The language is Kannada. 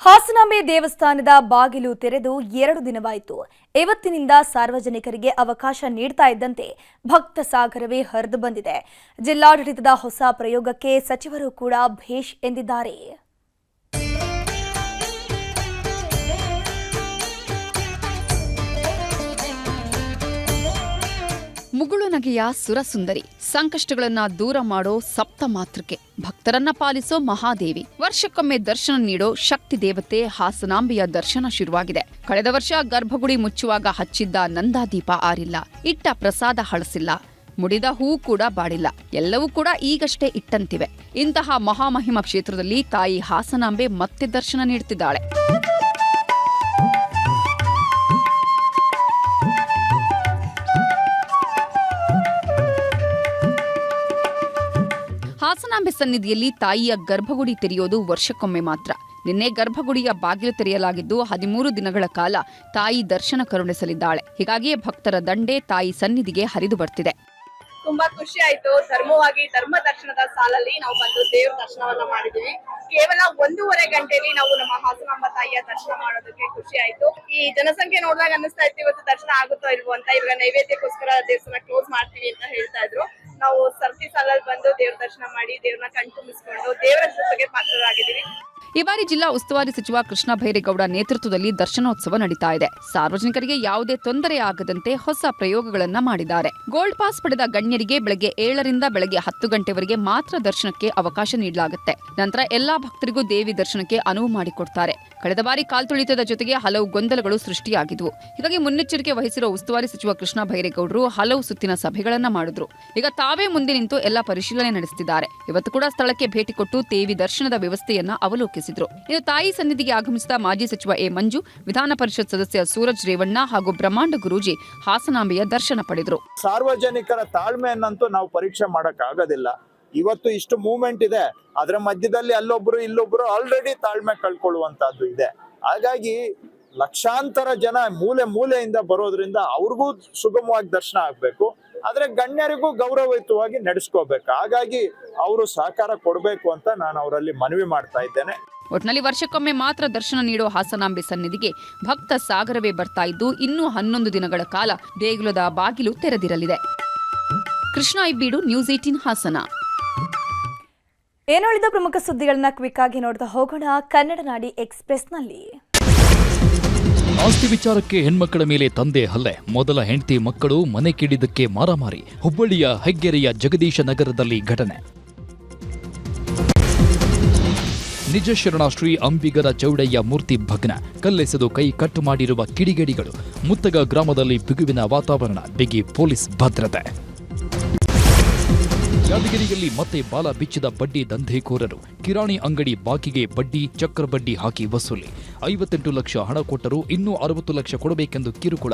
ಹಾಸನಾಂಬೆ ದೇವಸ್ಥಾನದ ಬಾಗಿಲು ತೆರೆದು 2 ದಿನವಾಯಿತು. ಇವತ್ತಿನಿಂದ ಸಾರ್ವಜನಿಕರಿಗೆ ಅವಕಾಶ ನೀಡ್ತಾ ಇದ್ದಂತೆ ಭಕ್ತ ಸಾಗರವೇ ಹರಿದು ಬಂದಿದೆ. ಜಿಲ್ಲಾಡಳಿತದ ಹೊಸ ಪ್ರಯೋಗಕ್ಕೆ ಸಚಿವರು ಕೂಡ ಭೇಷ್ ಎಂದಿದ್ದಾರೆ. ಮುಗುಳು ನಗೆಯ ಸುರಸುಂದರಿ, ಸಂಕಷ್ಟಗಳನ್ನ ದೂರ ಮಾಡೋ ಸಪ್ತ ಮಾತೃಕೆ, ಭಕ್ತರನ್ನ ಪಾಲಿಸೋ ಮಹಾದೇವಿ, ವರ್ಷಕ್ಕೊಮ್ಮೆ ದರ್ಶನ ನೀಡೋ ಶಕ್ತಿ ದೇವತೆ ಹಾಸನಾಂಬೆಯ ದರ್ಶನ ಶುರುವಾಗಿದೆ. ಕಳೆದ ವರ್ಷ ಗರ್ಭಗುಡಿ ಮುಚ್ಚುವಾಗ ಹಚ್ಚಿದ್ದ ನಂದಾದೀಪ ಆರಿಲ್ಲ, ಇಟ್ಟ ಪ್ರಸಾದ ಹಳಸಿಲ್ಲ, ಮುಡಿದ ಹೂ ಕೂಡ ಬಾಡಿಲ್ಲ, ಎಲ್ಲವೂ ಕೂಡ ಈಗಷ್ಟೇ ಇಟ್ಟಂತಿವೆ. ಇಂತಹ ಮಹಾಮಹಿಮ ಕ್ಷೇತ್ರದಲ್ಲಿ ತಾಯಿ ಹಾಸನಾಂಬೆ ಮತ್ತೆ ದರ್ಶನ ನೀಡುತ್ತಿದ್ದಾಳೆ. ಹಾಸನಾಂಬೆ ಸನ್ನಿಧಿಯಲ್ಲಿ ತಾಯಿಯ ಗರ್ಭಗುಡಿ ತೆರೆಯೋದು ವರ್ಷಕ್ಕೊಮ್ಮೆ ಮಾತ್ರ. ನಿನ್ನೆ ಗರ್ಭಗುಡಿಯ ಬಾಗಿಲು ತೆರೆಯಲಾಗಿದ್ದು 13 ದಿನಗಳ ಕಾಲ ತಾಯಿ ದರ್ಶನ ಕರುಣಿಸಲಿದ್ದಾಳೆ. ಹೀಗಾಗಿಯೇ ಭಕ್ತರ ದಂಡೆ ತಾಯಿ ಸನ್ನಿಧಿಗೆ ಹರಿದು ಬರ್ತಿದೆ. ತುಂಬಾ ಖುಷಿ ಆಯ್ತು. ಧರ್ಮವಾಗಿ ಧರ್ಮ ದರ್ಶನದ ಸಾಲಲ್ಲಿ ನಾವು ಬಂದು ದೇವರ ದರ್ಶನವನ್ನ ಮಾಡಿದೀವಿ. ಕೇವಲ 1.5 ಗಂಟೆಯಲ್ಲಿ ನಾವು ನಮ್ಮ ಹಾಸನಾಂಬ ತಾಯಿಯ ದರ್ಶನ ಮಾಡೋದಕ್ಕೆ ಖುಷಿ ಆಯ್ತು. ಈ ಜನಸಂಖ್ಯೆ ನೋಡಿದಾಗ ಅನ್ನಿಸ್ತಾ ಇತ್ತು ಇವತ್ತು ದರ್ಶನ ಆಗುತ್ತೋ ಇಲ್ವೋ ಅಂತ. ಇವಾಗ ನೈವೇದ್ಯಕ್ಕೋಸ್ಕರ ದೇವಸ್ಥಾನ ಕ್ಲೋಸ್ ಮಾಡ್ತೀವಿ ಅಂತ ಹೇಳ್ತಾ ಇದ್ರು. ನಾವು ಸರ್ತಿ ಸಾಲಲ್ಲಿ ಬಂದು ದೇವ್ರ ದರ್ಶನ ಮಾಡಿ ದೇವ್ರನ್ನ ಕಣ್ತುಂಬಿಸ್ಕೊಂಡು ದೇವರ ಕೃಪೆಗೆ ಪಾತ್ರರಾಗಿದ್ದೀವಿ. ಈ ಬಾರಿ ಜಿಲ್ಲಾ ಉಸ್ತುವಾರಿ ಸಚಿವ ಕೃಷ್ಣ ಭೈರೇಗೌಡ ನೇತೃತ್ವದಲ್ಲಿ ದರ್ಶನೋತ್ಸವ ನಡೀತಾ ಇದೆ. ಸಾರ್ವಜನಿಕರಿಗೆ ಯಾವುದೇ ತೊಂದರೆ ಆಗದಂತೆ ಹೊಸ ಪ್ರಯೋಗಗಳನ್ನ ಮಾಡಿದ್ದಾರೆ. ಗೋಲ್ಡ್ ಪಾಸ್ ಪಡೆದ ಗಣ್ಯರಿಗೆ ಬೆಳಗ್ಗೆ 7ರಿಂದ ಬೆಳಗ್ಗೆ 10 ಗಂಟೆವರೆಗೆ ಮಾತ್ರ ದರ್ಶನಕ್ಕೆ ಅವಕಾಶ ನೀಡಲಾಗುತ್ತೆ. ನಂತರ ಎಲ್ಲಾ ಭಕ್ತರಿಗೂ ದೇವಿ ದರ್ಶನಕ್ಕೆ ಅನುವು ಮಾಡಿಕೊಡ್ತಾರೆ. ಕಳೆದ ಬಾರಿ ಕಾಲ್ತುಳಿತದ ಜೊತೆಗೆ ಹಲವು ಗೊಂದಲಗಳು ಸೃಷ್ಟಿಯಾಗಿದ್ವು. ಹೀಗಾಗಿ ಮುನ್ನೆಚ್ಚರಿಕೆ ವಹಿಸಿರುವ ಉಸ್ತುವಾರಿ ಸಚಿವ ಕೃಷ್ಣ ಭೈರೇಗೌಡರು ಹಲವು ಸುತ್ತಿನ ಸಭೆಗಳನ್ನ ಮಾಡಿದ್ರು. ಈಗ ತಾವೇ ಮುಂದೆ ನಿಂತು ಎಲ್ಲಾ ಪರಿಶೀಲನೆ ನಡೆಸುತ್ತಿದ್ದಾರೆ. ಇವತ್ತು ಕೂಡ ಸ್ಥಳಕ್ಕೆ ಭೇಟಿ ಕೊಟ್ಟು ದೇವಿ ದರ್ಶನದ ವ್ಯವಸ್ಥೆಯನ್ನ ಅವಲೋಕಿಸಿದರು. ಇನ್ನು ತಾಯಿ ಸನ್ನಿಧಿಗೆ ಆಗಮಿಸಿದ ಮಾಜಿ ಸಚಿವ ಎ ಮಂಜು, ವಿಧಾನ ಪರಿಷತ್ ಸದಸ್ಯ ಸೂರಜ್ ರೇವಣ್ಣ ಹಾಗೂ ಬ್ರಹ್ಮಾಂಡ ಗುರೂಜಿ ಹಾಸನಾಂಬೆಯ ದರ್ಶನ ಪಡೆದರು. ಸಾರ್ವಜನಿಕರ ತಾಳ್ಮೆಯನ್ನಂತೂ ನಾವು ಪರೀಕ್ಷೆ ಮಾಡಕ್ ಆಗೋದಿಲ್ಲ. ಇವತ್ತು ಇಷ್ಟು ಮೂವ್ಮೆಂಟ್ ಇದೆ, ಅದರ ಮಧ್ಯದಲ್ಲಿ ಅಲ್ಲೊಬ್ರು ಇಲ್ಲೊಬ್ರು ಆಲ್ರೆಡಿ ತಾಳ್ಮೆ ಕಳ್ಕೊಳ್ಳುವಂತಹದ್ದು ಇದೆ. ಹಾಗಾಗಿ ಲಕ್ಷಾಂತರ ಜನ ಮೂಲೆ ಮೂಲೆಯಿಂದ ಬರೋದ್ರಿಂದ ಅವ್ರಿಗೂ ಸುಗಮವಾಗಿ ದರ್ಶನ ಆಗ್ಬೇಕು, ಆದ್ರೆ ಗಣ್ಯರಿಗೂ ಗೌರವಯುತವಾಗಿ ನಡೆಸ್ಕೋಬೇಕು. ಹಾಗಾಗಿ ಅವರು ಸಹಕಾರ ಕೊಡಬೇಕು ಅಂತ ನಾನು ಅವರಲ್ಲಿ ಮನವಿ ಮಾಡ್ತಾ ಇದ್ದೇನೆ. ಒಟ್ನಲ್ಲಿ ವರ್ಷಕ್ಕೊಮ್ಮೆ ಮಾತ್ರ ದರ್ಶನ ನೀಡೋ ಹಾಸನಾಂಬೆ ಸನ್ನಿಧಿಗೆ ಭಕ್ತ ಸಾಗರವೇ ಬರ್ತಾ ಇದ್ದು ಇನ್ನೂ 11 ದಿನಗಳ ಕಾಲ ದೇಗುಲದ ಬಾಗಿಲು ತೆರೆದಿರಲಿದೆ. ಕೃಷ್ಣ ಇಬ್ಬೀಡು, ನ್ಯೂಸ್ 18 ಹಾಸನ. ಏನುಳಿದ ಪ್ರಮುಖ ಸುದ್ದಿಗಳನ್ನ ಕ್ವಿಕ್ ಆಗಿ ನೋಡ್ತಾ ಹೋಗೋಣ ಕನ್ನಡ ನಾಡಿ ಎಕ್ಸ್‌ಪ್ರೆಸ್‌ನಲ್ಲಿ. ಆಸ್ತಿ ವಿಚಾರಕ್ಕೆ ಹೆಣ್ಮಕ್ಕಳ ಮೇಲೆ ತಂದೆ ಹಲ್ಲೆ, ಮೊದಲ ಹೆಂಡತಿ ಮಕ್ಕಳು ಮನೆ ಕಿಡಿದಕ್ಕೆ ಮಾರಾಮಾರಿ. ಹುಬ್ಬಳ್ಳಿಯ ಹೆಗ್ಗೆರೆಯ ಜಗದೀಶ ನಗರದಲ್ಲಿ ಘಟನೆ. ನಿಜ ಶರಣ ಶ್ರೀ ಅಂಬಿಗರ ಚೌಡಯ್ಯ ಮೂರ್ತಿ ಭಗ್ನ, ಕಲ್ಲೆಸೆದು ಕೈ ಕಟ್ಟು ಮಾಡಿರುವ ಕಿಡಿಗೇಡಿಗಳು. ಮುತ್ತಗ ಗ್ರಾಮದಲ್ಲಿ ಬಿಗುವಿನ ವಾತಾವರಣ, ಬಿಗಿ ಪೊಲೀಸ್ ಭದ್ರತೆ. ಯಾದಗಿರಿಯಲ್ಲಿ ಮತ್ತೆ ಬಾಲ ಬಿಚ್ಚಿದ ಬಡ್ಡಿ ದಂಧೆಕೋರರು. ಕಿರಾಣಿ ಅಂಗಡಿ ಬಾಕಿಗೆ ಬಡ್ಡಿ, ಚಕ್ರ ಬಡ್ಡಿ ಹಾಕಿ ವಸೂಲಿ. 58 ಲಕ್ಷ ಹಣ ಕೊಟ್ಟರೂ ಇನ್ನೂ 60 ಲಕ್ಷ ಕೊಡಬೇಕೆಂದು ಕಿರುಕುಳ.